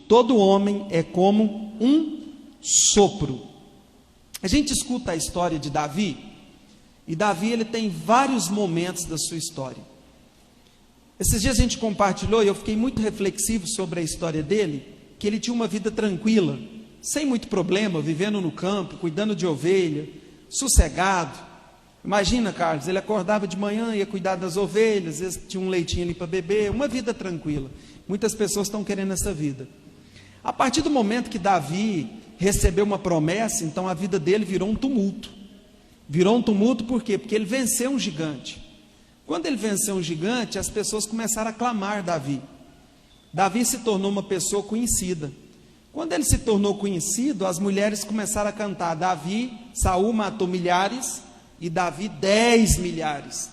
todo homem é como um sopro. A gente escuta a história de Davi, e Davi ele tem vários momentos da sua história. Esses dias a gente compartilhou, e eu fiquei muito reflexivo sobre a história dele, que ele tinha uma vida tranquila, sem muito problema, vivendo no campo, cuidando de ovelha, sossegado. Imagina, Carlos, ele acordava de manhã, ia cuidar das ovelhas, às vezes tinha um leitinho ali para beber, uma vida tranquila. Muitas pessoas estão querendo essa vida. A partir do momento que Davi recebeu uma promessa, então a vida dele virou um tumulto. Virou um tumulto por quê? Porque ele venceu um gigante. Quando ele venceu um gigante, as pessoas começaram a clamar Davi. Davi se tornou uma pessoa conhecida. Quando ele se tornou conhecido, as mulheres começaram a cantar: Davi, Saul matou milhares e Davi 10 milhares.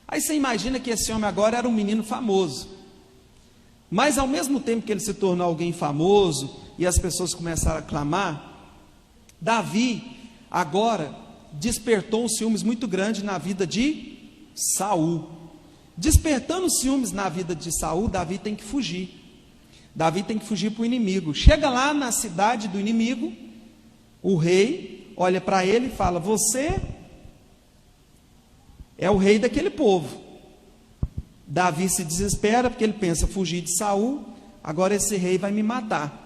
Aí você imagina que esse homem agora era um menino famoso. Mas ao mesmo tempo que ele se tornou alguém famoso e as pessoas começaram a clamar, Davi agora despertou um ciúmes muito grande na vida de Saul. Despertando os ciúmes na vida de Saul, Davi tem que fugir. Davi tem que fugir para o inimigo. Chega lá na cidade do inimigo, o rei olha para ele e fala: você é o rei daquele povo. Davi se desespera porque ele pensa: fugir de Saul, agora esse rei vai me matar.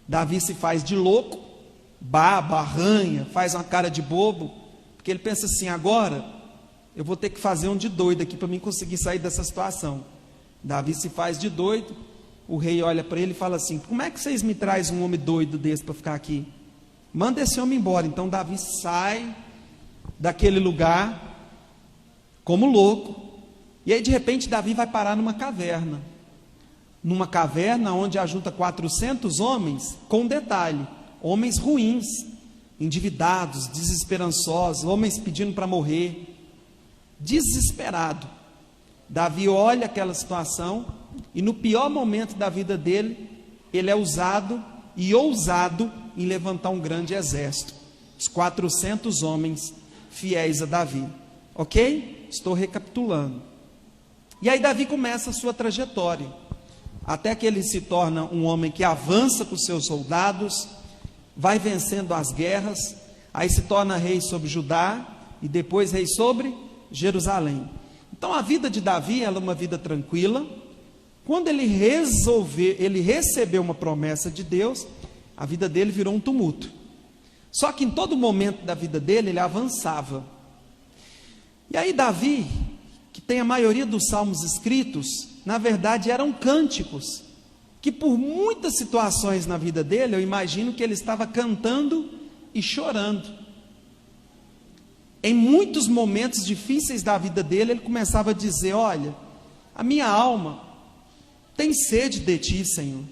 Davi se faz de louco, baba, arranha, faz uma cara de bobo, porque ele pensa assim: agora eu vou ter que fazer um de doido aqui para mim conseguir sair dessa situação. Davi se faz de doido, o rei olha para ele e fala assim: como é que vocês me trazem um homem doido desse para ficar aqui? Manda esse homem embora. Então Davi sai daquele lugar como louco, e aí de repente Davi vai parar numa caverna onde ajunta 400 homens, com um detalhe: homens ruins, endividados, desesperançosos, homens pedindo para morrer, desesperado. Davi olha aquela situação, e no pior momento da vida dele, ele é usado e ousado em levantar um grande exército, os 400 homens fiéis a Davi. Ok? Estou recapitulando. E aí Davi começa a sua trajetória, até que ele se torna um homem que avança com os seus soldados, vai vencendo as guerras, aí se torna rei sobre Judá, e depois rei sobre Jerusalém. Então a vida de Davi ela é uma vida tranquila. Quando ele recebeu uma promessa de Deus, a vida dele virou um tumulto. Só que em todo momento da vida dele, ele avançava. E aí Davi, que tem a maioria dos salmos escritos, na verdade eram cânticos, que por muitas situações na vida dele, eu imagino que ele estava cantando e chorando. Em muitos momentos difíceis da vida dele, ele começava a dizer: olha, a minha alma tem sede de ti, Senhor.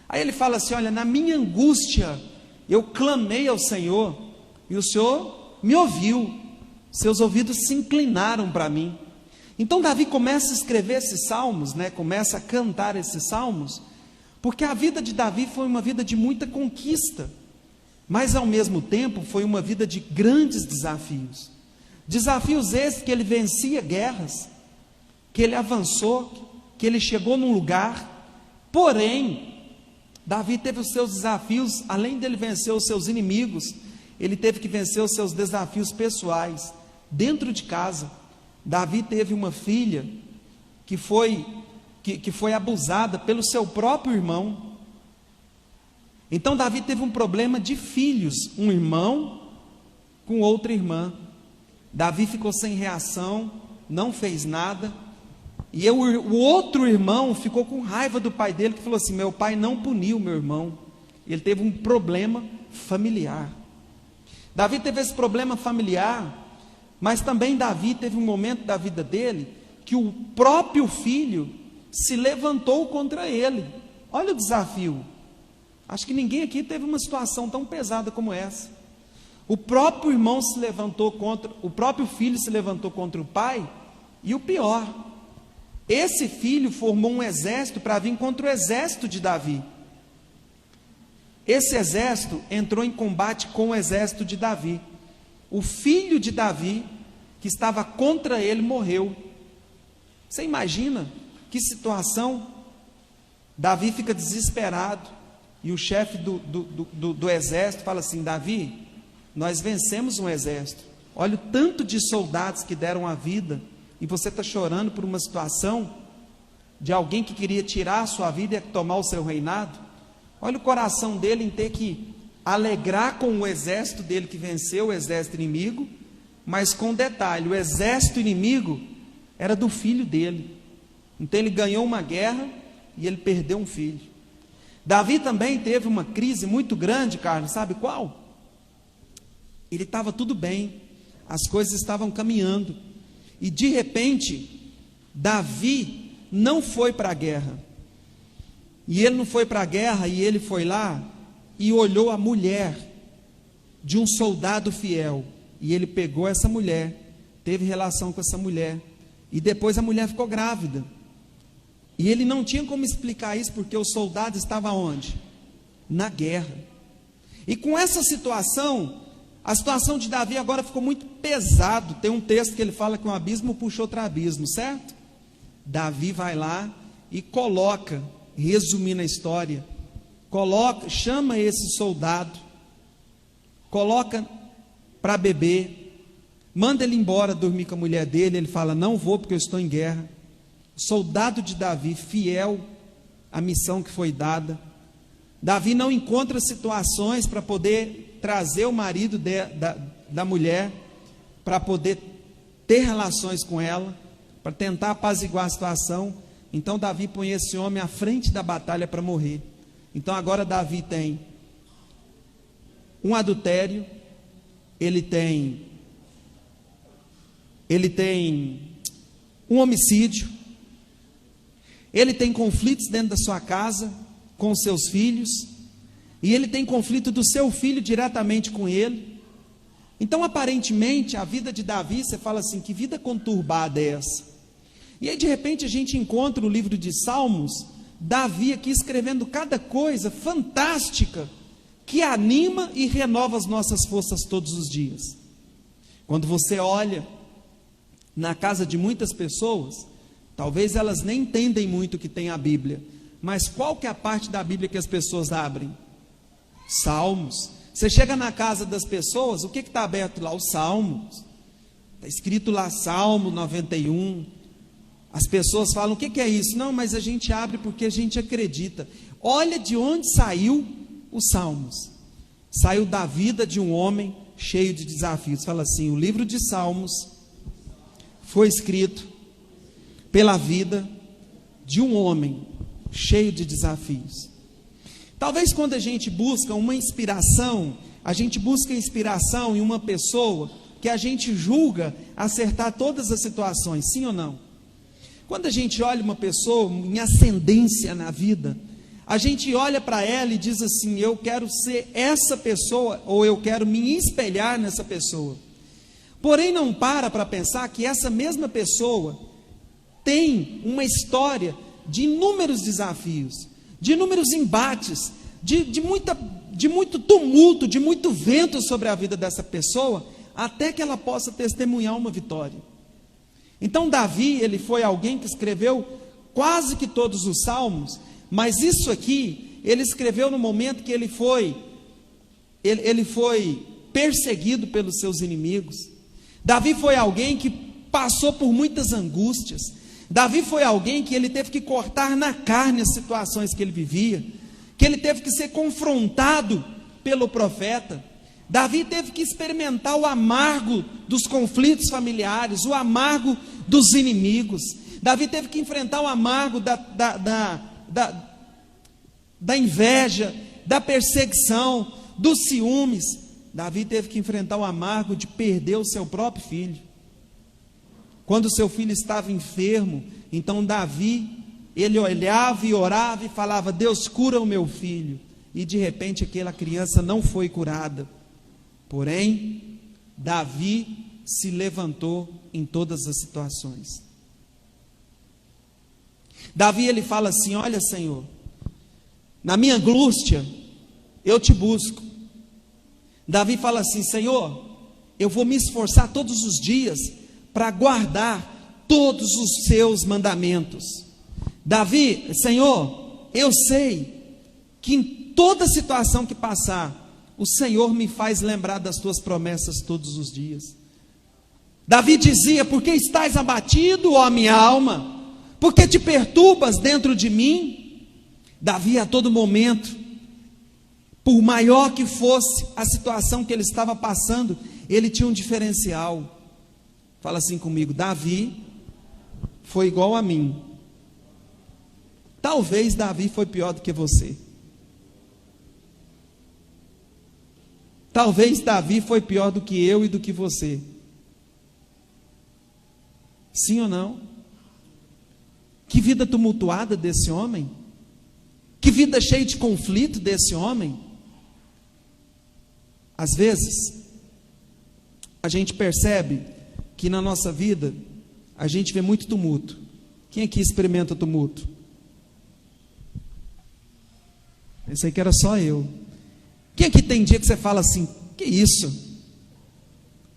Aí ele fala assim: olha, na minha angústia, eu clamei ao Senhor, e o Senhor me ouviu, seus ouvidos se inclinaram para mim. Então Davi começa a escrever esses salmos, começa a cantar esses salmos, porque a vida de Davi foi uma vida de muita conquista, mas ao mesmo tempo foi uma vida de grandes desafios. Desafios esses que ele vencia guerras, que ele avançou, que ele chegou num lugar. Porém, Davi teve os seus desafios, além dele vencer os seus inimigos, ele teve que vencer os seus desafios pessoais, dentro de casa. Davi teve uma filha que foi abusada pelo seu próprio irmão. Então Davi teve um problema de filhos, um irmão com outra irmã. Davi ficou sem reação, não fez nada, e o outro irmão ficou com raiva do pai dele, que falou assim: meu pai não puniu meu irmão. Ele teve um problema familiar. Davi teve esse problema familiar, mas também Davi teve um momento da vida dele, que o próprio filho se levantou contra ele. Olha o desafio. Acho que ninguém aqui teve uma situação tão pesada como essa. O próprio irmão se levantou contra, o próprio filho se levantou contra o pai, e o pior, esse filho formou um exército para vir contra o exército de Davi. Esse exército entrou em combate com o exército de Davi. O filho de Davi, que estava contra ele, morreu. Você imagina que situação? Davi fica desesperado, e o chefe do exército fala assim: Davi, nós vencemos um exército, olha o tanto de soldados que deram a vida, e você está chorando por uma situação de alguém que queria tirar a sua vida e tomar o seu reinado. Olha o coração dele em ter que alegrar com o exército dele que venceu o exército inimigo, mas com um detalhe: o exército inimigo era do filho dele. Então ele ganhou uma guerra e ele perdeu um filho. Davi também teve uma crise muito grande, Carlos, sabe qual? Ele estava tudo bem, as coisas estavam caminhando, e de repente Davi não foi para a guerra. E ele não foi para a guerra, e ele foi lá e olhou a mulher de um soldado fiel, e ele pegou essa mulher, teve relação com essa mulher, e depois a mulher ficou grávida, e ele não tinha como explicar isso, porque o soldado estava onde? Na guerra. E com essa situação, a situação de Davi agora ficou muito pesado. Tem um texto que ele fala que um abismo puxa outro abismo, certo? Davi vai lá e coloca, resumindo a história, chama esse soldado, coloca para beber, manda ele embora dormir com a mulher dele. Ele fala: não vou porque eu estou em guerra. Soldado de Davi, fiel à missão que foi dada. Davi não encontra situações para poder trazer o marido da mulher, para poder ter relações com ela, para tentar apaziguar a situação. Então Davi põe esse homem à frente da batalha para morrer. Então agora Davi tem um adultério, ele tem um homicídio, ele tem conflitos dentro da sua casa com seus filhos, e ele tem conflito do seu filho diretamente com ele. Então aparentemente a vida de Davi, você fala assim: que vida conturbada é essa? E aí de repente a gente encontra no livro de Salmos, Davi aqui escrevendo cada coisa fantástica, que anima e renova as nossas forças todos os dias. Quando você olha na casa de muitas pessoas, talvez elas nem entendem muito o que tem a Bíblia, mas qual que é a parte da Bíblia que as pessoas abrem? Salmos. Você chega na casa das pessoas, o que está aberto lá? Os Salmos. Está escrito lá Salmo 91. As pessoas falam: o que é isso? Não, mas a gente abre porque a gente acredita. Olha de onde saiu os Salmos. Saiu da vida de um homem cheio de desafios. Fala assim: o livro de Salmos foi escrito pela vida de um homem cheio de desafios. Talvez quando a gente busca uma inspiração, a gente busca inspiração em uma pessoa que a gente julga acertar todas as situações, sim ou não? Quando a gente olha uma pessoa em ascendência na vida, a gente olha para ela e diz assim: eu quero ser essa pessoa, ou eu quero me espelhar nessa pessoa. Porém não para pensar que essa mesma pessoa tem uma história de inúmeros desafios, de inúmeros embates, de muito tumulto, de muito vento sobre a vida dessa pessoa, até que ela possa testemunhar uma vitória. Então Davi, ele foi alguém que escreveu quase que todos os salmos, mas isso aqui, ele escreveu no momento que ele foi perseguido pelos seus inimigos. Davi foi alguém que passou por muitas angústias. Davi foi alguém que ele teve que cortar na carne as situações que ele vivia, que ele teve que ser confrontado pelo profeta. Davi teve que experimentar o amargo dos conflitos familiares, o amargo dos inimigos. Davi teve que enfrentar o amargo da inveja, da perseguição, dos ciúmes. Davi teve que enfrentar o amargo de perder o seu próprio filho. Quando o seu filho estava enfermo, então Davi, ele olhava e orava e falava: Deus, cura o meu filho. E de repente aquela criança não foi curada. Porém, Davi se levantou em todas as situações. Davi, ele fala assim: olha, Senhor, na minha angústia eu te busco. Davi fala assim: Senhor, eu vou me esforçar todos os dias para guardar todos os seus mandamentos. Davi, Senhor, eu sei que em toda situação que passar, o Senhor me faz lembrar das tuas promessas todos os dias. Davi dizia: por que estás abatido, ó minha alma? Por que te perturbas dentro de mim? Davi, a todo momento, por maior que fosse a situação que ele estava passando, ele tinha um diferencial. Fala assim comigo: Davi foi igual a mim. Talvez Davi foi pior do que você. Talvez Davi foi pior do que eu e do que você. Sim ou não? Que vida tumultuada desse homem. Que vida cheia de conflito desse homem. Às vezes, a gente percebe que na nossa vida, a gente vê muito tumulto. Quem aqui experimenta tumulto? Pensei que era só eu. Quem aqui tem dia que você fala assim: que isso?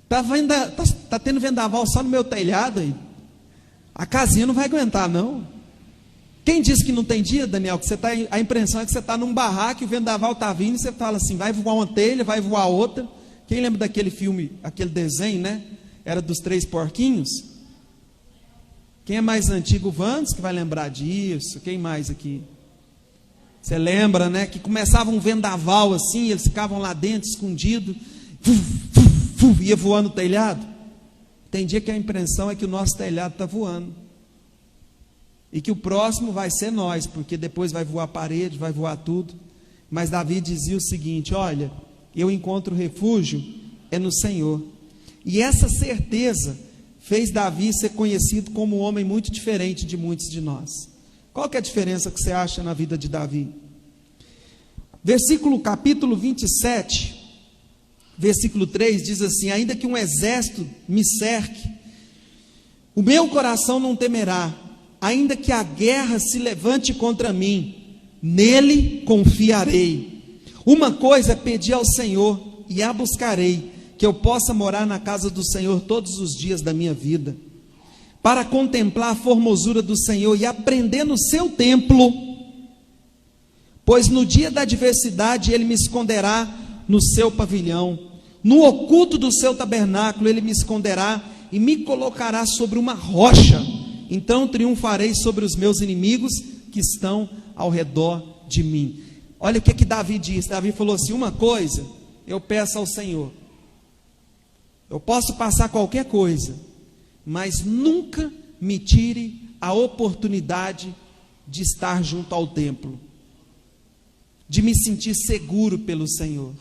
Tá tendo vendaval só no meu telhado aí. A casinha não vai aguentar, não. Quem disse que não tem dia, Daniel? Que a impressão é que você está num barraco e o vendaval está vindo e você fala assim: vai voar uma telha, vai voar outra. Quem lembra daquele filme, aquele desenho, né? Era dos 3 porquinhos. Quem é mais antigo, o Vandes, que vai lembrar disso. Quem mais aqui? Você lembra, né? Que começava um vendaval assim, eles ficavam lá dentro, escondidos, ia voando o telhado. Tem dia que a impressão é que o nosso telhado está voando. E que o próximo vai ser nós, porque depois vai voar a parede, vai voar tudo. Mas Davi dizia o seguinte: olha, eu encontro refúgio é no Senhor. E essa certeza fez Davi ser conhecido como um homem muito diferente de muitos de nós. Qual que é a diferença que você acha na vida de Davi? Capítulo 27, versículo 3 diz assim: ainda que um exército me cerque, o meu coração não temerá, ainda que a guerra se levante contra mim, nele confiarei. Uma coisa pedi ao Senhor e a buscarei, que eu possa morar na casa do Senhor todos os dias da minha vida, para contemplar a formosura do Senhor e aprender no seu templo, pois no dia da adversidade ele me esconderá no seu pavilhão, no oculto do seu tabernáculo ele me esconderá e me colocará sobre uma rocha, então triunfarei sobre os meus inimigos que estão ao redor de mim. Olha o que Davi disse. Davi falou assim: uma coisa eu peço ao Senhor, eu posso passar qualquer coisa, mas nunca me tire a oportunidade de estar junto ao templo, de me sentir seguro pelo Senhor.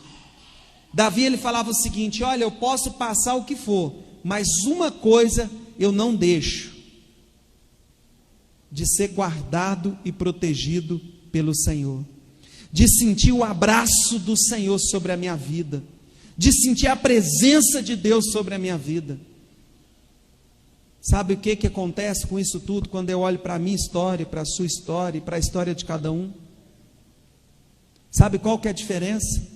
Davi, ele falava o seguinte: olha, eu posso passar o que for, mas uma coisa eu não deixo, de ser guardado e protegido pelo Senhor, de sentir o abraço do Senhor sobre a minha vida, de sentir a presença de Deus sobre a minha vida. Sabe o que acontece com isso tudo quando eu olho para a minha história, para a sua história e para a história de cada um? Sabe qual que é a diferença?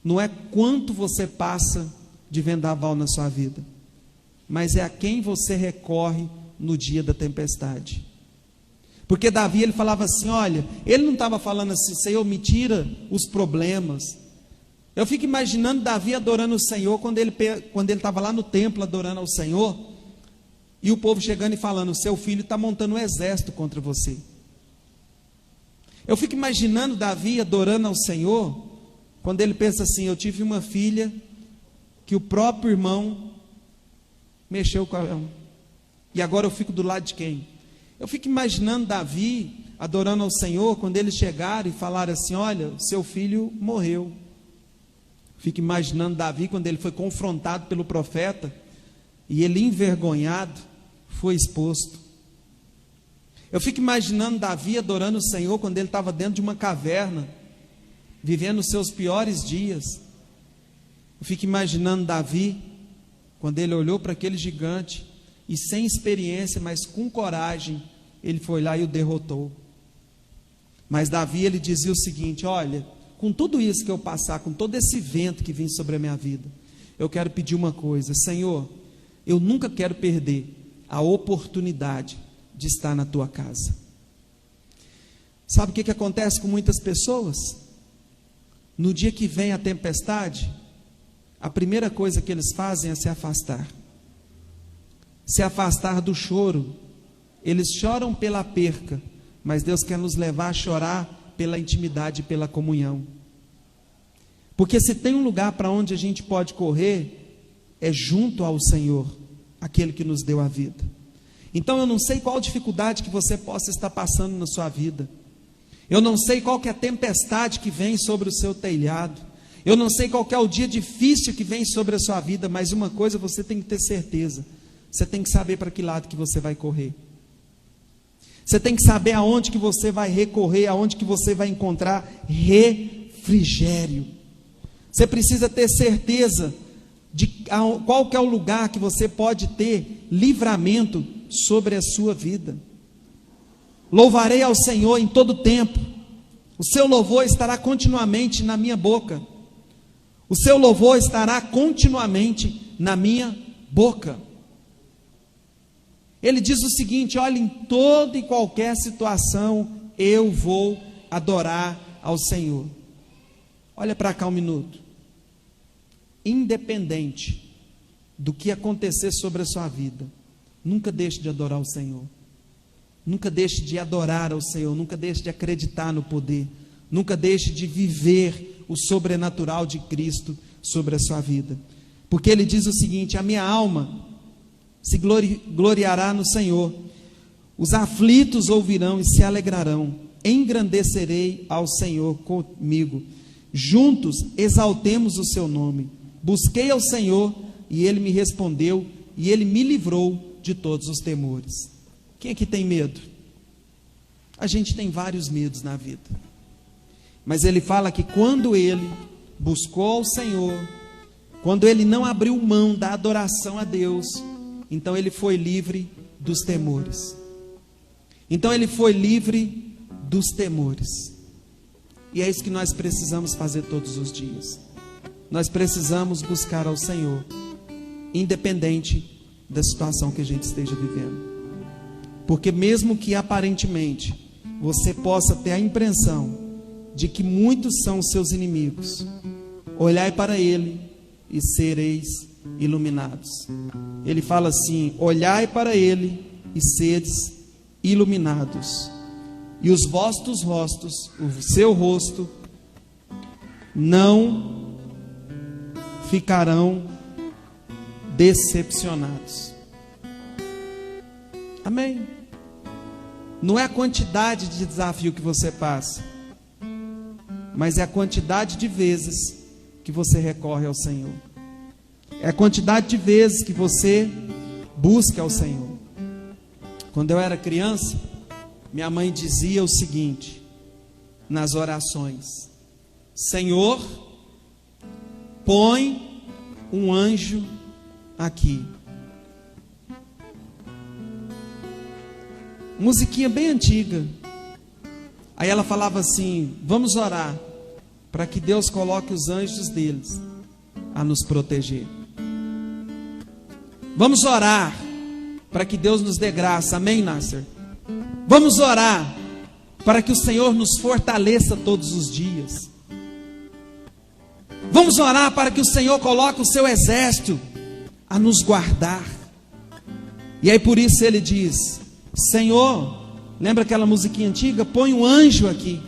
Não é quanto você passa de vendaval na sua vida, mas é a quem você recorre no dia da tempestade. Porque Davi, ele falava assim: olha, ele não estava falando assim: Senhor, me tira os problemas. Eu fico imaginando Davi adorando o Senhor, quando ele estava lá no templo adorando ao Senhor, e o povo chegando e falando: seu filho está montando um exército contra você. Eu fico imaginando Davi adorando ao Senhor, quando ele pensa assim: eu tive uma filha que o próprio irmão mexeu com ela, e agora eu fico do lado de quem? Eu fico imaginando Davi adorando ao Senhor, quando eles chegaram e falaram assim: olha, seu filho morreu. Fico imaginando Davi quando ele foi confrontado pelo profeta, e ele envergonhado foi exposto. Eu fico imaginando Davi adorando o Senhor quando ele estava dentro de uma caverna, vivendo os seus piores dias. Eu fico imaginando Davi quando ele olhou para aquele gigante e, sem experiência, mas com coragem, ele foi lá e o derrotou. Mas Davi, ele dizia o seguinte: olha, com tudo isso que eu passar, com todo esse vento que vem sobre a minha vida, eu quero pedir uma coisa: Senhor, eu nunca quero perder a oportunidade de estar na tua casa. Sabe o que acontece com muitas pessoas? No dia que vem a tempestade, a primeira coisa que eles fazem é se afastar. Se afastar do choro. Eles choram pela perca, mas Deus quer nos levar a chorar pela intimidade e pela comunhão. Porque se tem um lugar para onde a gente pode correr, é junto ao Senhor, aquele que nos deu a vida. Então eu não sei qual dificuldade que você possa estar passando na sua vida. Eu não sei qual que é a tempestade que vem sobre o seu telhado. Eu não sei qual que é o dia difícil que vem sobre a sua vida, mas uma coisa você tem que ter certeza. Você tem que saber para que lado que você vai correr. Você tem que saber aonde que você vai recorrer, aonde que você vai encontrar refrigério. Você precisa ter certeza de qual que é o lugar que você pode ter livramento sobre a sua vida. Louvarei ao Senhor em todo tempo. O seu louvor estará continuamente na minha boca. O seu louvor estará continuamente na minha boca. Ele diz o seguinte: olha, em toda e qualquer situação eu vou adorar ao Senhor. Olha para cá um minuto. Independente do que acontecer sobre a sua vida, nunca deixe de adorar o Senhor. Nunca deixe de adorar ao Senhor, nunca deixe de acreditar no poder, nunca deixe de viver o sobrenatural de Cristo sobre a sua vida. Porque ele diz o seguinte: a minha alma se gloriará no Senhor, os aflitos ouvirão e se alegrarão, engrandecerei ao Senhor comigo, juntos exaltemos o seu nome. Busquei ao Senhor e ele me respondeu, e ele me livrou de todos os temores. Quem aqui tem medo? A gente tem vários medos na vida, mas ele fala que quando ele buscou ao Senhor, quando ele não abriu mão da adoração a Deus, então ele foi livre dos temores. Então ele foi livre dos temores. E é isso que nós precisamos fazer todos os dias. Nós precisamos buscar ao Senhor, independente da situação que a gente esteja vivendo. Porque mesmo que aparentemente você possa ter a impressão de que muitos são os seus inimigos, olhai para ele e sereis iluminados. Ele fala assim: olhai para ele e sedes iluminados, e os vossos rostos, o seu rosto, não ficarão decepcionados. Amém? Não é a quantidade de desafio que você passa, mas é a quantidade de vezes que você recorre ao Senhor. É a quantidade de vezes que você busca ao Senhor. Quando eu era criança, minha mãe dizia o seguinte nas orações: Senhor, põe um anjo aqui. Musiquinha bem antiga. Aí ela falava assim: vamos orar para que Deus coloque os anjos deles a nos proteger. Vamos orar para que Deus nos dê graça. Amém, Nasser? Vamos orar para que o Senhor nos fortaleça todos os dias. Vamos orar para que o Senhor coloque o seu exército a nos guardar. E aí por isso ele diz: Senhor, lembra aquela musiquinha antiga? Põe um anjo aqui.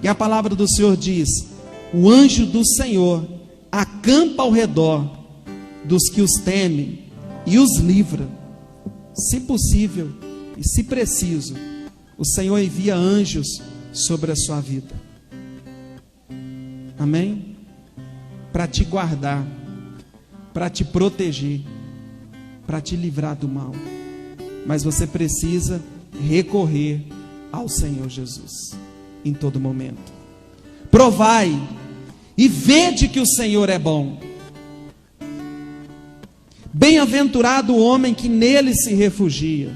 E a palavra do Senhor diz: o anjo do Senhor acampa ao redor dos que os temem e os livra. Se possível e se preciso, o Senhor envia anjos sobre a sua vida. Amém? Para te guardar, para te proteger, para te livrar do mal. Mas você precisa recorrer ao Senhor Jesus em todo momento. Provai e vede que o Senhor é bom. Bem-aventurado o homem que nele se refugia.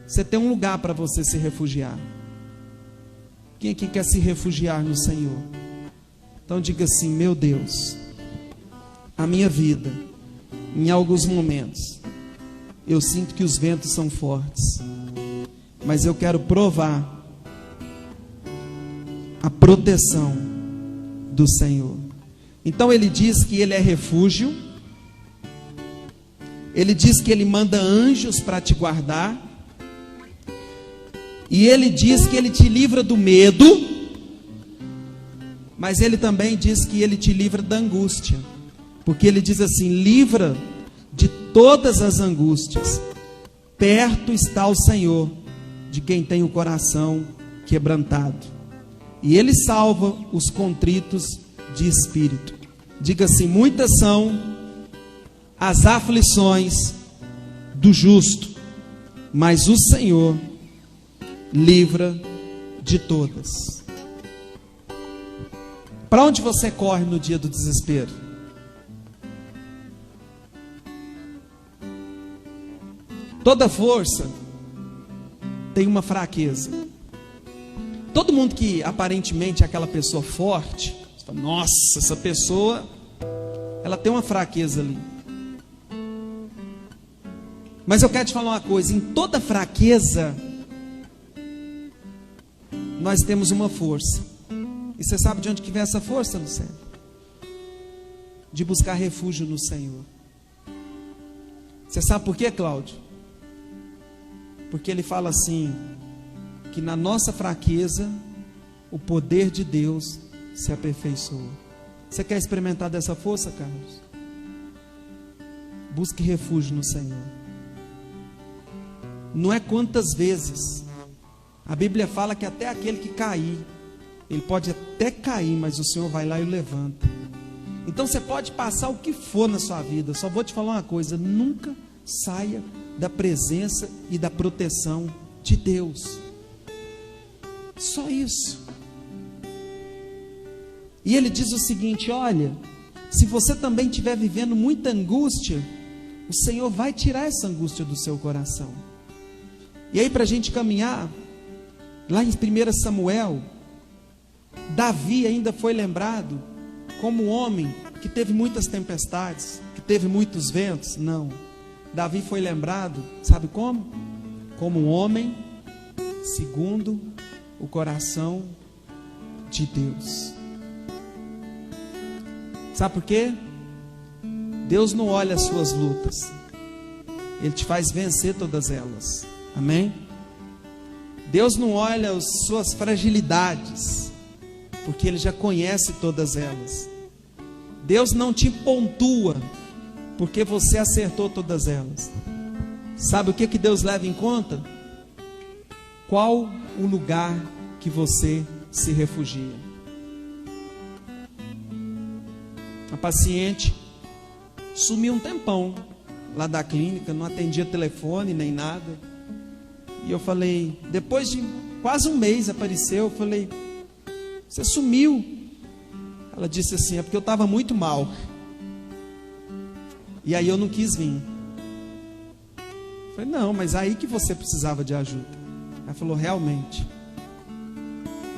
Você tem um lugar para você se refugiar. Quem aqui quer se refugiar no Senhor? Então diga assim: meu Deus, a minha vida, em alguns momentos, eu sinto que os ventos são fortes, mas eu quero provar a proteção do Senhor. Então ele diz que ele é refúgio, ele diz que ele manda anjos para te guardar, e ele diz que ele te livra do medo, mas ele também diz que ele te livra da angústia, porque ele diz assim: livra de todas as angústias, perto está o Senhor de quem tem o coração quebrantado, e ele salva os contritos de espírito. Diga assim: muitas são as aflições do justo, mas o Senhor livra de todas. Para onde você corre no dia do desespero? Toda força tem uma fraqueza. Todo mundo que aparentemente é aquela pessoa forte, você fala: nossa, essa pessoa, ela tem uma fraqueza ali. Mas eu quero te falar uma coisa: em toda fraqueza nós temos uma força. E você sabe de onde que vem essa força, Luciano? De buscar refúgio no Senhor. Você sabe por quê, Cláudio? Porque ele fala assim, que na nossa fraqueza o poder de Deus se aperfeiçoa. Você quer experimentar dessa força, Carlos? Busque refúgio no Senhor. Não é quantas vezes. A Bíblia fala que até aquele que cair, ele pode até cair, mas o Senhor vai lá e o levanta. Então você pode passar o que for na sua vida, só vou te falar uma coisa: nunca saia da presença e da proteção de Deus. Só isso. E ele diz o seguinte: olha, se você também estiver vivendo muita angústia, o Senhor vai tirar essa angústia do seu coração. E aí, para a gente caminhar, lá em 1 Samuel, Davi ainda foi lembrado como um homem que teve muitas tempestades, que teve muitos ventos. Não, Davi foi lembrado, sabe como? Como um homem segundo o coração de Deus. Sabe por quê? Deus não olha as suas lutas, Ele te faz vencer todas elas. Amém? Deus não olha as suas fragilidades, porque Ele já conhece todas elas. Deus não te pontua, porque você acertou todas elas. Sabe o que Deus leva em conta? Qual o lugar que você se refugia? A paciente sumiu um tempão lá da clínica, não atendia telefone nem nada. E eu falei, depois de quase um mês apareceu, eu falei: você sumiu? Ela disse assim: é porque eu estava muito mal, e aí eu não quis vir. Eu falei: não, mas aí que você precisava de ajuda. Ela falou: realmente.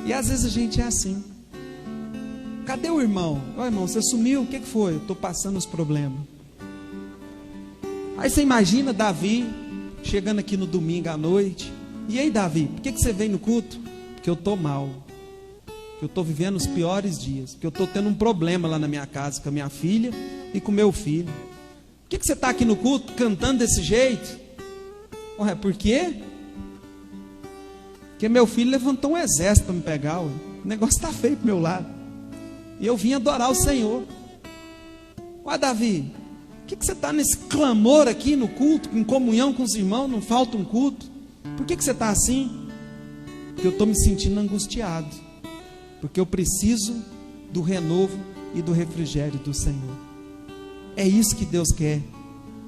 E às vezes a gente é assim. Cadê o irmão? Ô irmão, você sumiu, o que foi? Eu estou passando os problemas. Aí você imagina Davi chegando aqui no domingo à noite: e aí, Davi, por que você vem no culto? Porque eu estou mal, que eu estou vivendo os piores dias, que eu estou tendo um problema lá na minha casa com a minha filha e com o meu filho. Por que você está aqui no culto cantando desse jeito? Ué, por quê? Porque meu filho levantou um exército para me pegar. Ué. O negócio está feio para o meu lado, e eu vim adorar o Senhor. Ué, Davi, por que você está nesse clamor aqui no culto, em comunhão com os irmãos, não falta um culto? Por que você está assim? Porque eu estou me sentindo angustiado, porque eu preciso do renovo e do refrigério do Senhor. É isso que Deus quer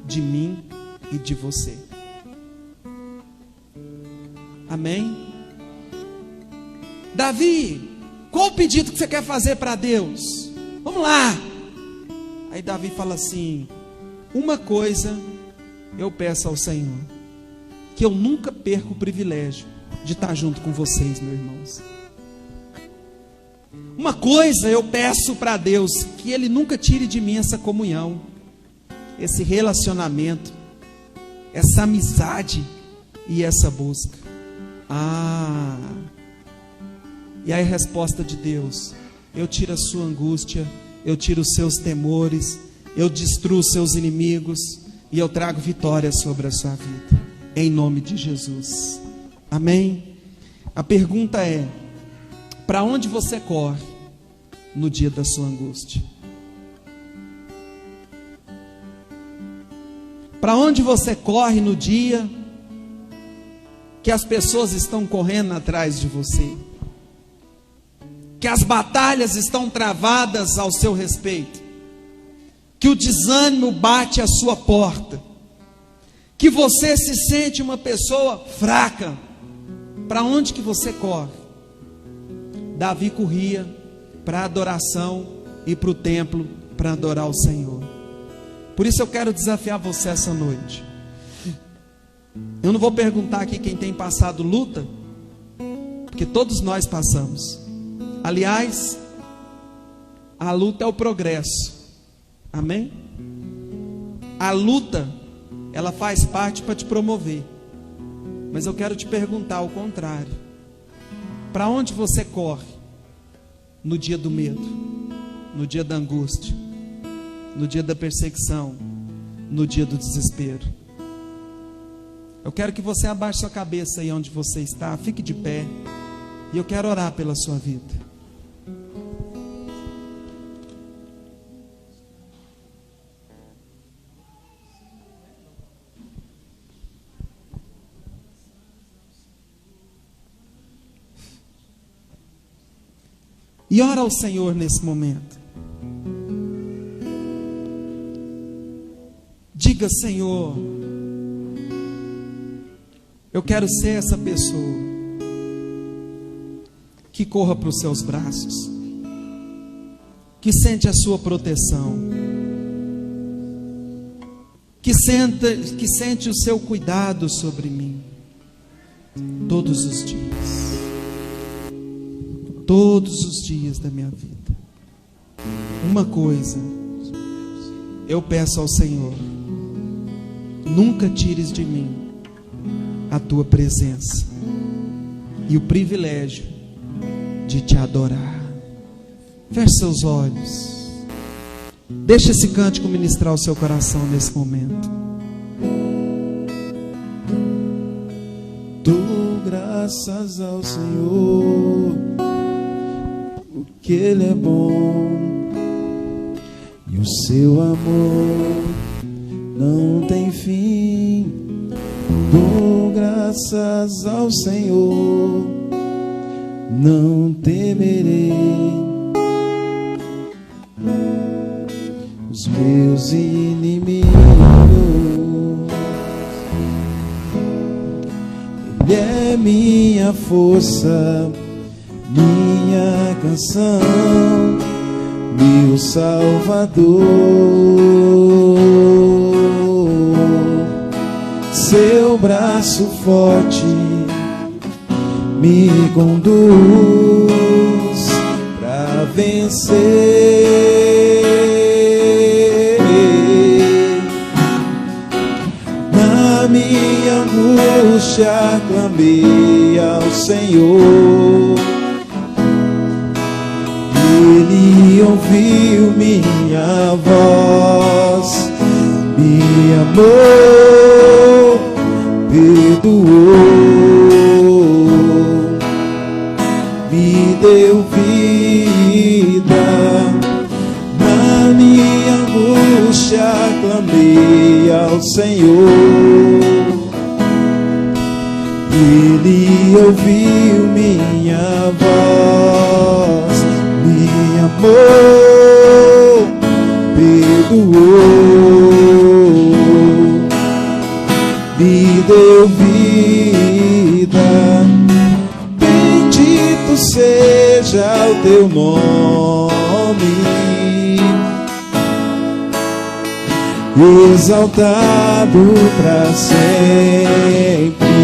de mim e de você. Amém? Davi, qual o pedido que você quer fazer para Deus? Vamos lá. Aí Davi fala assim: uma coisa eu peço ao Senhor, que eu nunca perca o privilégio de estar junto com vocês, meus irmãos. Uma coisa eu peço para Deus, que Ele nunca tire de mim essa comunhão, esse relacionamento, essa amizade e essa busca. E aí a resposta de Deus: eu tiro a sua angústia, eu tiro os seus temores, eu destruo os seus inimigos e eu trago vitória sobre a sua vida, em nome de Jesus. Amém? A pergunta é: para onde você corre no dia da sua angústia? Para onde você corre no dia que as pessoas estão correndo atrás de você, que as batalhas estão travadas ao seu respeito, que o desânimo bate à sua porta, que você se sente uma pessoa fraca? Para onde que você corre? Davi corria para a adoração e para o templo para adorar o Senhor. Por isso eu quero desafiar você essa noite. Eu não vou perguntar aqui quem tem passado luta, porque todos nós passamos. Aliás, a luta é o progresso. Amém? A luta, ela faz parte para te promover. Mas eu quero te perguntar ao contrário: para onde você corre no dia do medo, no dia da angústia, no dia da perseguição, no dia do desespero? Eu quero que você abaixe sua cabeça aí onde você está, fique de pé, e eu quero orar pela sua vida. E ora ao Senhor nesse momento. Diga: Senhor, eu quero ser essa pessoa que corra para os seus braços, que sente a sua proteção, que sente o seu cuidado sobre mim todos os dias. Todos os dias da minha vida. Uma coisa eu peço ao Senhor: nunca tires de mim a tua presença e o privilégio de te adorar. Feche seus olhos. Deixa esse cântico ministrar o seu coração nesse momento. Dou graças ao Senhor, que Ele é bom e o seu amor não tem fim. Dou graças ao Senhor, não temerei os meus inimigos. Ele é minha força, minha canção, meu Salvador. Seu braço forte me conduz pra vencer. Na minha angústia clamei ao Senhor, Ele ouviu minha voz, me amou, perdoou, me deu vida. Na minha angústia clamei ao Senhor, Ele ouviu minha voz, me amor, perdoou, me deu vida. Bendito seja o teu nome, exaltado para sempre.